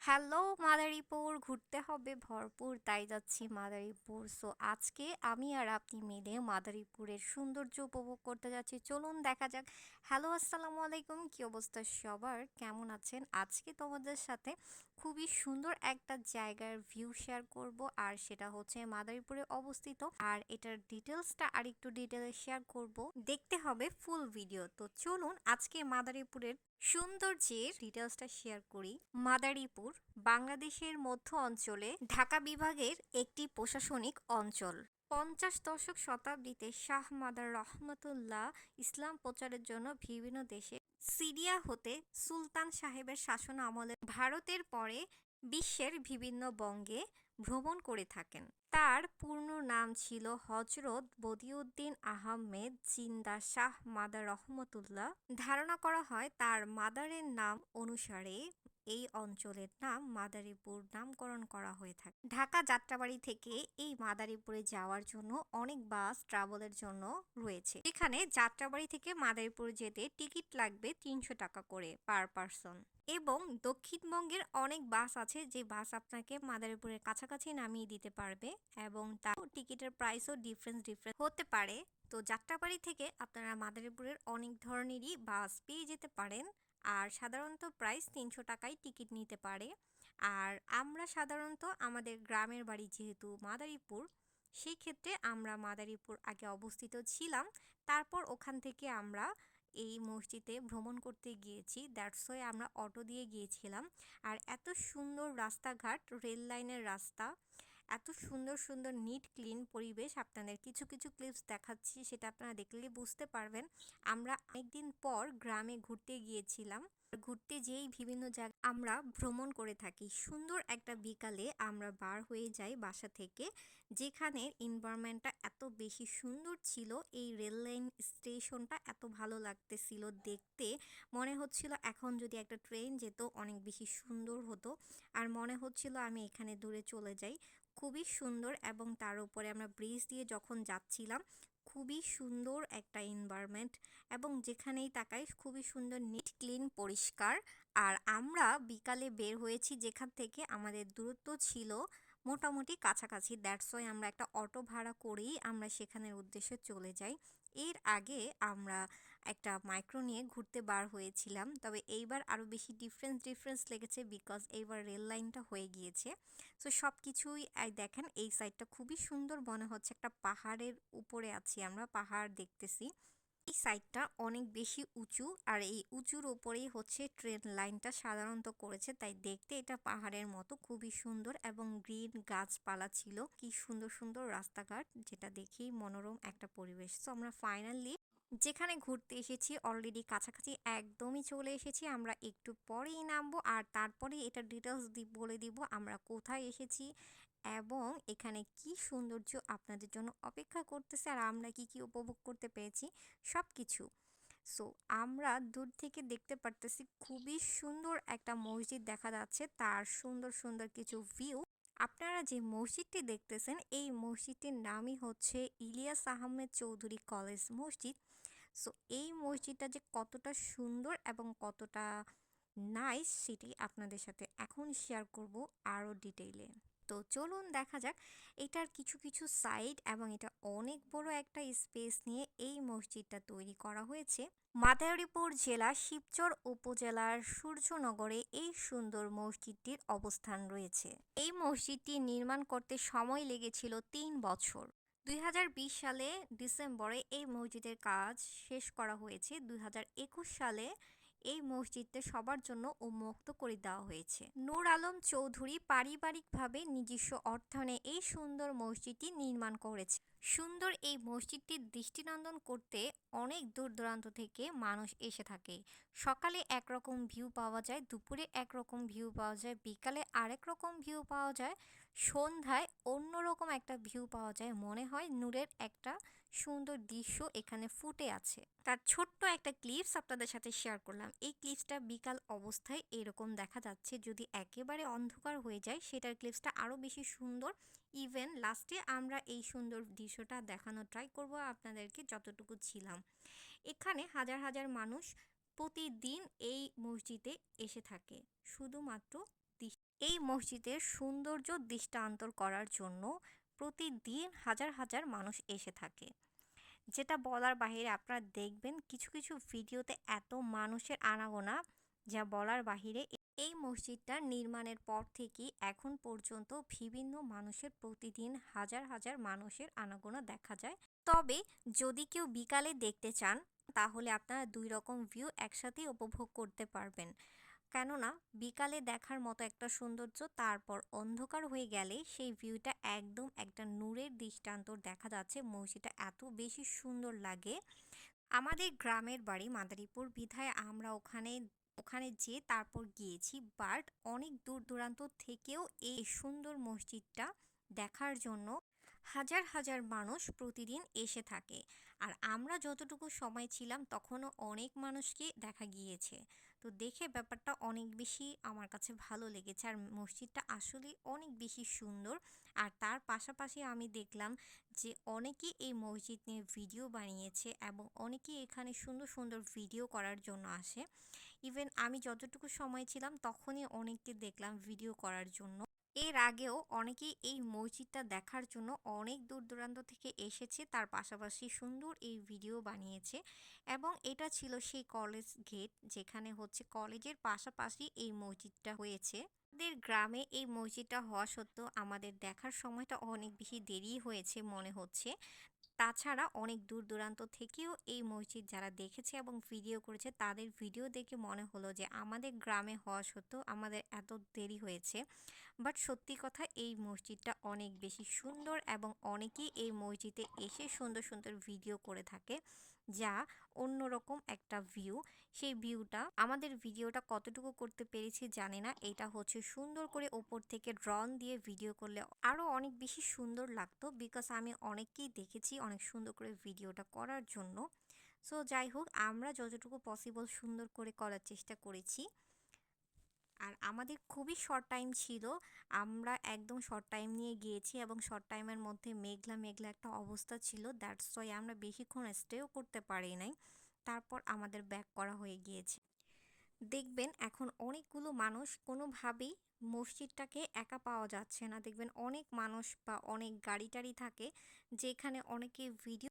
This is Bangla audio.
হ্যালো মাদারীপুর, ঘুরতে হবে ভরপুর, তাই যাচ্ছি মাদারীপুর। সো আজকে আমি আর আপনি মিলে মাদারীপুরের সৌন্দর্য উপভোগ করতে যাচ্ছি। চলুন দেখা যাক। হ্যালো, আসসালামু আলাইকুম, কি অবস্থা সবার, কেমন আছেন? আজকে তোমাদের সাথে খুবই সুন্দর একটা জায়গার ভিউ শেয়ার করব, আর সেটা হচ্ছে মাদারীপুরে অবস্থিত। আর এটার ডিটেলসটা আর একটু ডিটেলে শেয়ার করব, দেখতে হবে ফুল ভিডিও। তো চলুন আজকে মাদারীপুরের সৌন্দর্যের ডিটেলসটা শেয়ার করি। মাদারীপুর বাংলাদেশের মধ্য অঞ্চলে ঢাকা বিভাগের একটি প্রশাসনিক অঞ্চল। 50 দশক শতাব্দীতে শাহ মাদার রহমতুল্লাহ ইসলাম প্রচারের জন্য বিভিন্ন দেশে সিরিয়া হতে সুলতান সাহেবের শাসন আমলে ভারতের পরে বিশ্বের বিভিন্ন বঙ্গে ভ্রমণ করে থাকেন। তার পূর্ণ নাম ছিল হজরত বদিউদ্দিন আহমেদ জিন্দা শাহ মাদার রহমতুল্লাহ। ধারণা করা হয় তার মাদারের নাম অনুসারে এই অঞ্চলের নাম মাদারীপুর নামকরণ করা হয়ে থাকে। ঢাকা যাত্রাবাড়ি থেকে এই মাদারীপুরে যাওয়ার জন্য অনেক বাস ট্রাভেলের জন্য রয়েছে, এখানে যাত্রাবাড়ি থেকে মাদারীপুর যেতে টিকিট লাগবে 300 টাকা করে পার পারসন। এবং দক্ষিণবঙ্গের অনেক বাস আছে যে বাস আপনাকে মাদারীপুরের কাছাকাছি নামিয়ে দিতে পারবে, এবং তার টিকিটের প্রাইসও ডিফারেন্স হতে পারে। তো যাত্রাবাড়ি থেকে আপনারা মাদারীপুরের অনেক ধরনেরই বাস পেয়ে যেতে পারেন। আর সাধারণত প্রাইস 300 টাকায় টিকিট নিতে পারে। আর আমরা সাধারণত আমাদের গ্রামের বাড়ি যেহেতু মাদারীপুর, সেই ক্ষেত্রে আমরা মাদারীপুর আগে অবস্থিত ছিলাম, তারপর ওখান থেকে আমরা এই মসজিদে ভ্রমণ করতে গিয়েছি। দ্যাটস ওয়াই আমরা অটো দিয়ে গিয়েছিলাম। আর এত সুন্দর রাস্তাঘাট, রেল লাইনের রাস্তা, এত সুন্দর সুন্দর নিট ক্লিন পরিবেশ, আপনাদের কিছু কিছু ক্লিপস দেখাচ্ছি, সেটা আপনারা দেখলেই বুঝতে পারবেন। আমরা অনেকদিন পর গ্রামে ঘুরতে গিয়েছিলাম। ঘুরতে যেই বিভিন্ন জায়গা আমরা ভ্রমণ করে থাকি, সুন্দর একটা বিকালে আমরা বার হয়ে যাই বাসা থেকে, যেখানে এনভায়রনমেন্টটা এত বেশি সুন্দর ছিল। এই রেল লাইন স্টেশনটা এত ভালো লাগতেছিল দেখতে, মনে হচ্ছিল এখন যদি একটা ট্রেন যেত অনেক বেশি সুন্দর হতো। আর মনে হচ্ছিল আমি এখানে দূরে চলে যাই। খুবই সুন্দর, এবং তার উপরে আমরা ব্রিজ দিয়ে যখন যাচ্ছিলাম, খুবই সুন্দর একটা এনভায়রনমেন্ট, এবং যেখানেই তাকাই খুবই সুন্দর নিট ক্লিন পরিষ্কার। আর আমরা বিকালে বের হয়েছি, যেখান থেকে আমাদের দূরত্ব ছিল মোটামুটি কাছাকাছি। দ্যাটস ওয়াই আমরা একটা অটো ভাড়া করেই আমরা সেখানের উদ্দেশ্যে চলে যাই। এর আগে আমরা একটা মাইক্রো নিয়ে ঘুরতে বার হয়েছিলাম, তবে এইবার আরও বেশি ডিফারেন্স লেগেছে, বিকজ এইবার রেল লাইনটা হয়ে গিয়েছে। সো সব কিছুই দেখেন, এই সাইডটা খুবই সুন্দর, মনে হচ্ছে একটা পাহাড়ের উপরে আছি, আমরা পাহাড় দেখতেছি। এই সাইডটা অনেক বেশি উঁচু, আর এই উঁচুর উপরেই হচ্ছে ট্রেন লাইনটা সাধারণত করেছে, তাই দেখতে এটা পাহাড়ের মতো খুবই সুন্দর, এবং গ্রিন গাছপালা ছিল, কি সুন্দর সুন্দর রাস্তাঘাট, যেটা দেখেই মনোরম একটা পরিবেশ। তো আমরা ফাইনালি যেখানে ঘুরতে এসেছি অলরেডি কাছাকাছি একদমই চলে এসেছি, আমরা একটু পরেই নামবো, আর তারপরে এটা ডিটেলস বলে দিব আমরা কোথায় এসেছি, এবং এখানে কি সৌন্দর্য আপনাদের জন্য অপেক্ষা করতেছে, আর আমরা কি কি উপভোগ করতে পেরেছি সব কিছু। সো আমরা দূর থেকে দেখতে পারতেছি খুবই সুন্দর একটা মসজিদ দেখা যাচ্ছে, তার সুন্দর সুন্দর কিছু ভিউ। আপনারা যে মসজিদটি দেখতেছেন, এই মসজিদটির নামই হচ্ছে ইলিয়াস আহমেদ চৌধুরী কলেজ মসজিদ। সো এই মসজিদটা যে কতটা সুন্দর এবং কতটা নাইস, সেটি আপনাদের সাথে এখন শেয়ার করব আরও ডিটেইলে। তো চলুন দেখা যাক এটার কিছু কিছু সাইড, এবং এটা অনেক বড় একটা স্পেস নিয়ে এই মসজিদটা তৈরি করা হয়েছে। মাদারীপুর জেলা শিবচর উপজেলার সূর্যনগরে এই সুন্দর মসজিদটির অবস্থান রয়েছে। এই মসজিদটি নির্মাণ করতে সময় লেগেছিল 3 বছর। 2020 সালে ডিসেম্বরে এই মসজিদের কাজ শেষ করা হয়েছে। 2021 সালে এই মসজিদটা সবার জন্য উন্মুক্ত করে দেওয়া হয়েছে। নূর আলম চৌধুরী পারিবারিকভাবে নিজস্ব অর্থায়নে এই সুন্দর মসজিদটি নির্মাণ করেছে। সুন্দর এই মসজিদটির দৃষ্টিনন্দন করতে অনেক দূর দূরান্ত থেকে মানুষ এসে থাকে। সকালে একরকম ভিউ পাওয়া যায়, দুপুরে একরকম ভিউ পাওয়া যায়, বিকালে আরেক রকম ভিউ পাওয়া যায়, সন্ধ্যায় অন্যরকম একটা ভিউ পাওয়া যায়, মনে হয় নূরের একটা সুন্দর দৃশ্য এখানে ফুটে আছে। তার ছোট্ট একটা ক্লিপস আপনাদের সাথে শেয়ার করলাম। এই ক্লিপসটা বিকাল অবস্থায় এরকম দেখা যাচ্ছে, যদি একেবারে অন্ধকার হয়ে যায় সেটার ক্লিপসটা আরও বেশি সুন্দর। ইভেন লাস্টে আমরা এই সুন্দর দৃশ্যটা দেখানোর ট্রাই করব আপনাদেরকে যতটুকু ছিলাম। এখানে হাজার হাজার মানুষ প্রতিদিন এই মসজিদে এসে থাকে শুধুমাত্র এই মসজিদের সৌন্দর্য দৃষ্টান্তর করার জন্য প্রতিদিন হাজার হাজার মানুষ এসে থাকে, যেটা বলার বাহিরে। আপনারা দেখবেন কিছু কিছু ভিডিওতে এত মানুষের আনাগোনা, যা বলার বাহিরে। এই মসজিদটা নির্মাণের পর থেকে এখন পর্যন্ত বিভিন্ন মানুষের প্রতিদিন হাজার হাজার মানুষের আনাগোনা দেখা যায়। তবে যদি কেউ বিকালে দেখতে চান, তাহলে আপনারা দুই রকম ভিউ একসাথেই উপভোগ করতে পারবেন। কেননা বিকালে দেখার মতো একটা সৌন্দর্য, তারপর অন্ধকার হয়ে গেলে সেই ভিউটা একদম একটা নূরের দৃষ্টান্তর দেখা যাচ্ছে। মসজিদটা এত বেশি সুন্দর লাগে। আমাদের গ্রামের বাড়ি মাদারীপুর, বিধায় আমরা ওখানে ওখানে যেয়ে তারপর গিয়েছি। বাট অনেক দূর দূরান্ত থেকেও এই সুন্দর মসজিদটা দেখার জন্য হাজার হাজার মানুষ প্রতিদিন এসে থাকে। আর আমরা যতটুকু সময় ছিলাম তখনও অনেক মানুষকে দেখা গিয়েছে। তো দেখে ব্যাপারটা অনেক বেশি আমার কাছে ভালো লেগেছে। আর মসজিদটা আসলে অনেক বেশি সুন্দর। আর তার পাশাপাশি আমি দেখলাম যে অনেকেই এই মসজিদ নিয়ে ভিডিও বানিয়েছে এবং অনেকেই এখানে সুন্দর সুন্দর ভিডিও করার জন্য আসে। ইভেন আমি যতটুকু সময় ছিলাম তখনই অনেককে দেখলাম ভিডিও করার জন্য। এর আগেও অনেকেই এই মসজিদটা দেখার জন্য অনেক দূর দূরান্ত থেকে এসেছে, তার পাশাপাশি সুন্দর এই ভিডিও বানিয়েছে। এবং এটা ছিল সেই কলেজ গেট, যেখানে হচ্ছে কলেজের পাশাপাশি এই মসজিদটা হয়েছে। আমাদের গ্রামে এই মসজিদটা হওয়া সত্ত্বেও আমাদের দেখার সময়টা অনেক বেশি দেরি হয়েছে মনে হচ্ছে। তাছাড়া অনেক দূর দূরান্ত থেকেও এই মসজিদ যারা দেখেছে এবং ভিডিও করেছে, তাদের ভিডিও দেখে মনে হলো যে আমাদের গ্রামে হওয়া সত্ত্বেও আমাদের এত দেরি হয়েছে। বাট সত্যি কথা, এই মসজিদটা অনেক বেশি সুন্দর এবং অনেকেই এই মসজিদে এসে সুন্দর সুন্দর ভিডিও করে থাকে, যা অন্যরকম একটা ভিউ। সেই ভিউটা আমাদের ভিডিওটা কতটুকু করতে পেরেছি জানি না। এটা হচ্ছে সুন্দর করে ওপর থেকে ড্রোন দিয়ে ভিডিও করলে আরও অনেক বেশি সুন্দর লাগতো, বিকজ আমি অনেককেই দেখেছি অনেক সুন্দর করে ভিডিওটা করার জন্য। সো যাই হোক, আমরা যতটুকু পসিবল সুন্দর করে করার চেষ্টা করেছি। আর আমাদের খুবই শর্ট টাইম ছিল, আমরা একদম শর্ট টাইম নিয়ে গিয়েছি এবং শর্ট টাইমের মধ্যে মেঘলা মেঘলা একটা অবস্থা ছিল। দ্যাটস ওয়াই আমরা বেশিক্ষণ স্টেও করতে পারি নাই। তারপর আমাদের ব্যাক করা হয়ে গিয়েছে। দেখবেন এখন অনেকগুলো মানুষ, কোনোভাবেই মসজিদটাকে একা পাওয়া যাচ্ছে না। দেখবেন অনেক মানুষ বা অনেক গাড়ি টাড়ি থাকে, যেখানে অনেকে ভিডিও